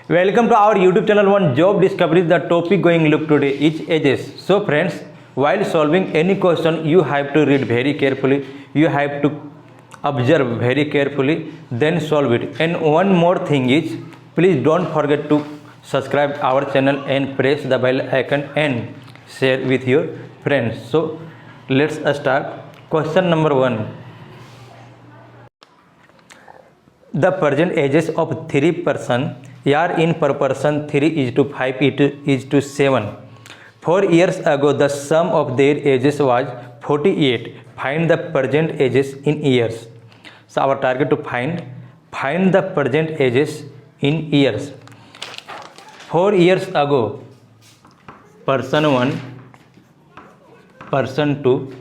Welcome to our YouTube channel One Job Discovery. The topic going look today is ages. So friends, while solving any question, you have to read very carefully. You have to observe very carefully, then solve it. And one more thing is, please don't forget to subscribe our channel and press the bell icon and share with your friends. So let's start. Question number 1. The present ages of 3 persons are in proportion 3:5 7. 4 years ago, the sum of their ages was 48. Find the present ages in years. So our target to find the present ages in years. 4 years ago, person 1, person 2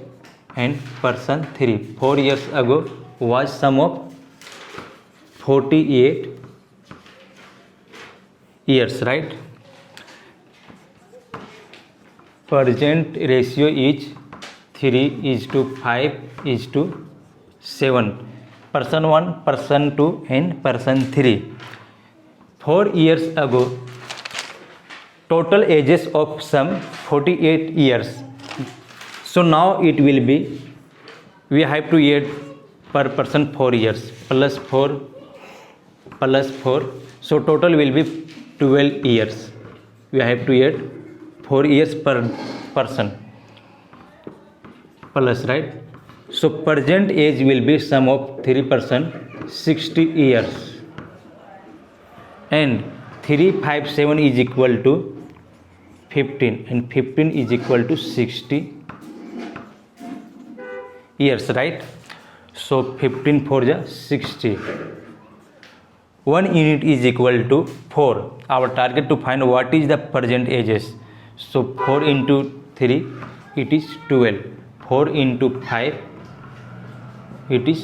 and person 3. 4 years ago was sum of 48 years, right? Present ratio is 3:5:7. Person 1, person 2 and person 3. 4 years ago, total ages of sum 48 years. So now it will be, we have to add per person 4 years plus 4 plus 4. So total will be 12 years. We have to add 4 years per person plus, right? So present age will be sum of 3 person 60 years and 357 is equal to 15 and 15 is equal to 60 years, right? So 15 4 is 60. 1 unit is equal to 4. Our target to find what is the present ages. So 4 into 3, it is 12. 4 into 5, it is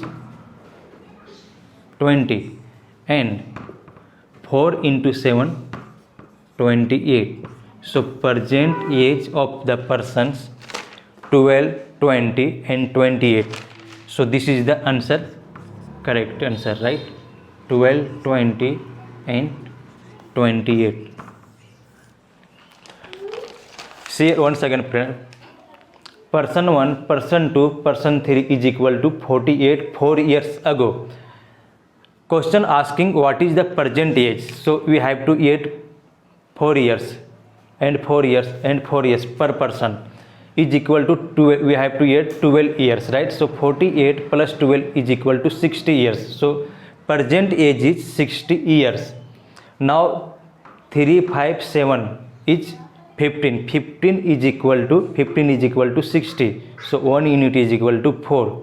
20. And 4 into 7, 28. So present age of the persons 12, 20 and 28. So this is the answer, correct answer, right? 12, 20 and 28. See once again, person 1, person 2, person 3 is equal to 48 4 years ago. Question asking what is the present age. So we have to add 4 years and 4 years and 4 years per person is equal to 12. We have to add 12 years, right? So 48 plus 12 is equal to 60 years. So present age is 60 years. Now 357 is 15. 15 is equal to 60. So 1 unit is equal to 4.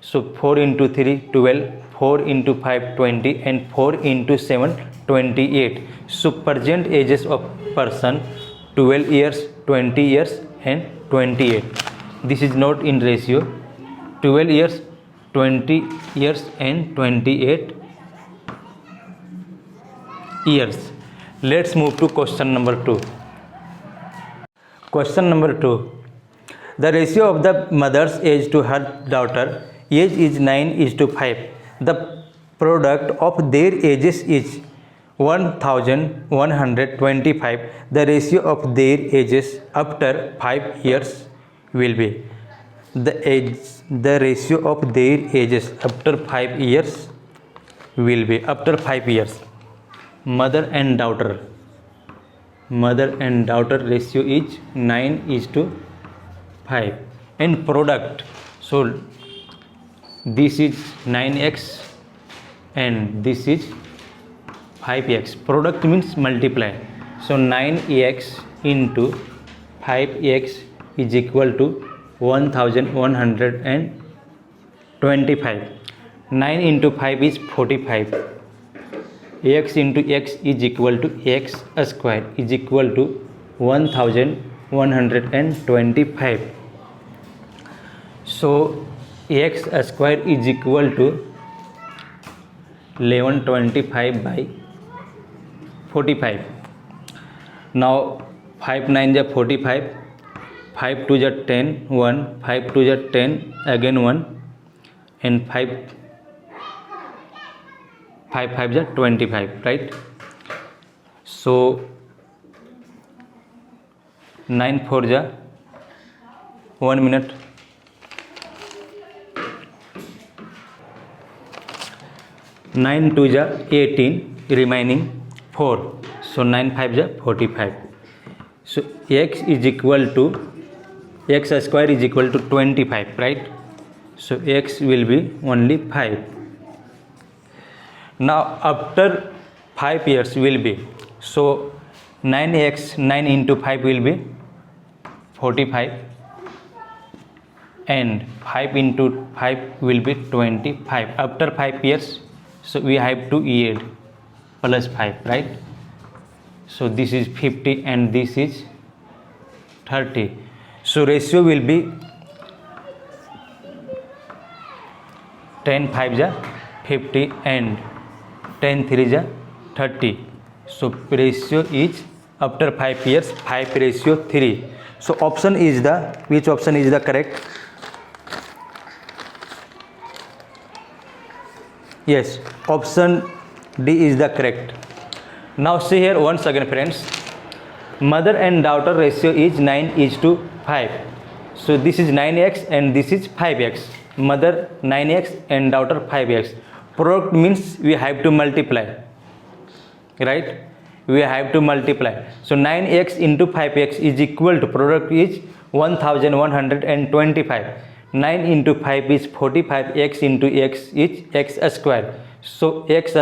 So 4 into 3 12, 4 into 5 20 and 4 into 7 28. So present ages of person 12 years, 20 years and 28. This is not in ratio. 12 years, 20 years and 28 years. Let's move to question number 2. Question number 2. The ratio of the mother's age to her daughter age is 9:5. The product of their ages is 1125. The ratio of their ages after 5 years will be. The ratio of their ages after 5 years will be, after 5 years, mother and daughter ratio is 9:5 and product, so this is 9x and this is 5x. Product means multiply. So 9x into 5x is equal to 1125. 9 into 5 is 45. X into x is equal to x square is equal to 1125. So x square is equal to 1125 by 45. Now 5 9 is 45, 5 2 is 10, 1, 5 2 is 10, again 1 and 5 5 5 is 25, right? So 9 4 जा 1 minute, 9 2 जा 18, remaining 4. So 9 5 जा 45. So x square is equal to 25, right? So x will be only 5. Now after 5 years will be, so 9 into 5 will be 45, and 5 into 5 will be 25. After 5 years, so we have to add plus 5, right? So this is 50 and this is 30. So ratio will be 10 5 ja 50 and 10 3 ja 30. So ratio is after 5 years 5:3. So option is the, which option is the correct? Yes, option D is the correct. Now see here once again friends, mother and daughter ratio is 9:5. So this is 9x and this is 5x. Mother 9x and daughter 5x. Product means we have to multiply, right? We have to multiply. So 9x into 5x is equal to, product is 1125. 9 into 5 is 45. X into x is x square. So x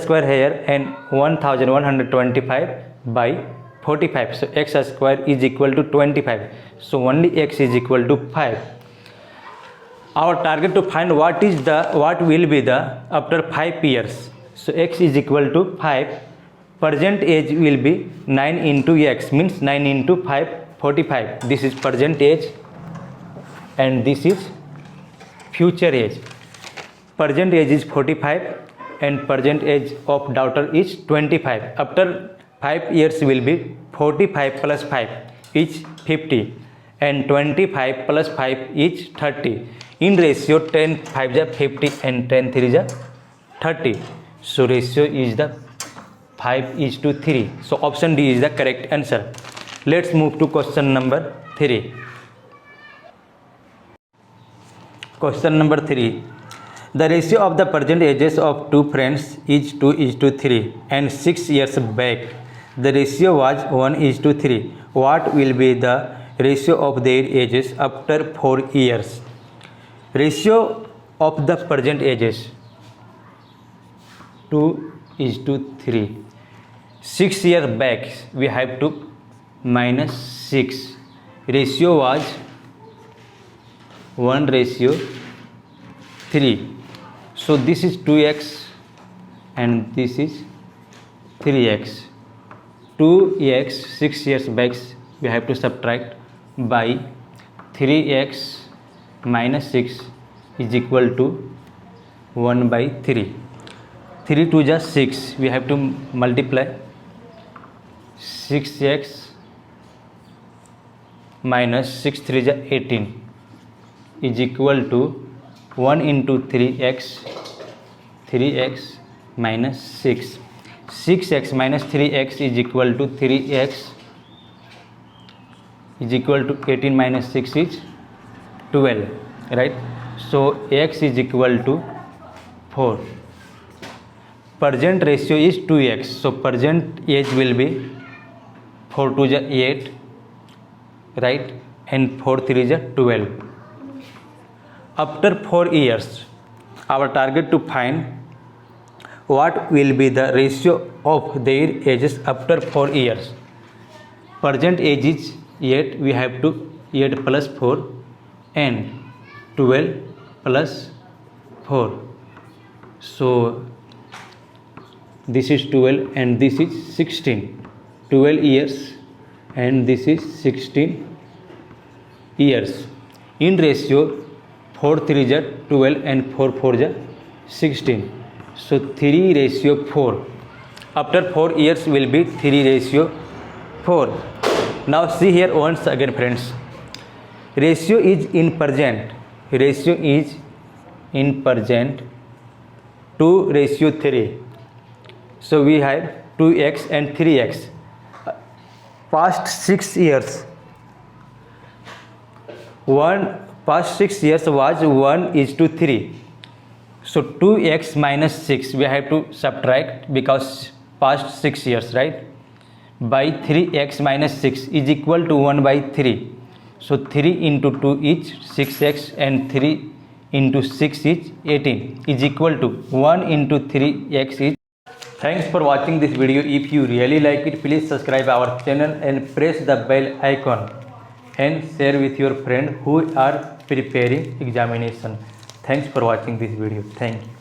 square here and 1125 by 45. So x square is equal to 25. So only x is equal to 5. Our target to find what will be the after 5 years. So x is equal to 5. Present age will be 9 into x, means 9 into 5 45. This is present age and this is future age. Present age is 45 and present age of daughter is 25. After 5 years will be 45 plus 5 is 50 and 25 plus 5 is 30. In ratio 10 5 ja 50 and 10 3 ja 30. So ratio is the 5:3. So option D is the correct answer. Let's move to question number 3. Question number 3. The ratio of the present ages of two friends is 2:3 and 6 years back the ratio was 1:3. What will be the ratio of their ages after 4 years? Ratio of the present ages 2:3. 6 years back we have to minus 6. Ratio was 1:3. So this is 2x and this is 3x. 2x 6 years back we have to subtract by 3x minus 6 is equal to 1/3. 3 2 ja 6, we have to multiply 6x minus 6 3 ja 18 is equal to 1 into 3x minus 6. 6x minus 3x is equal to 3x is equal to 18 minus 6 is 12, right? So x is equal to 4. Present ratio is 2x. So present age will be 4 2 ja 8, right? And 4 3 ja 12. After 4 years, our target to find what will be the ratio of their ages after 4 years. Present age is 8, we have to 8 plus 4 and 12 plus 4. So this is 12 and this is 16. 12 years and this is 16 years. In ratio 4 3 ja 12 and 4 4 ja 16. So 3:4. After 4 years will be 3:4. Now see here once again friends. Ratio is in present. Ratio is in present 2:3. So we have 2x and 3x. Past 6 years. Past 6 years was 1:3. So 2x minus 6 we have to subtract because past 6 years, right? By 3x minus 6 is equal to 1/3. So 3 into 2 is 6x and 3 into 6 is 18 is equal to 1 into 3x is. Thanks for watching this video. If you really like it, please subscribe our channel and press the bell icon and share with your friends who are preparing examination. Thanks for watching this video. Thank you.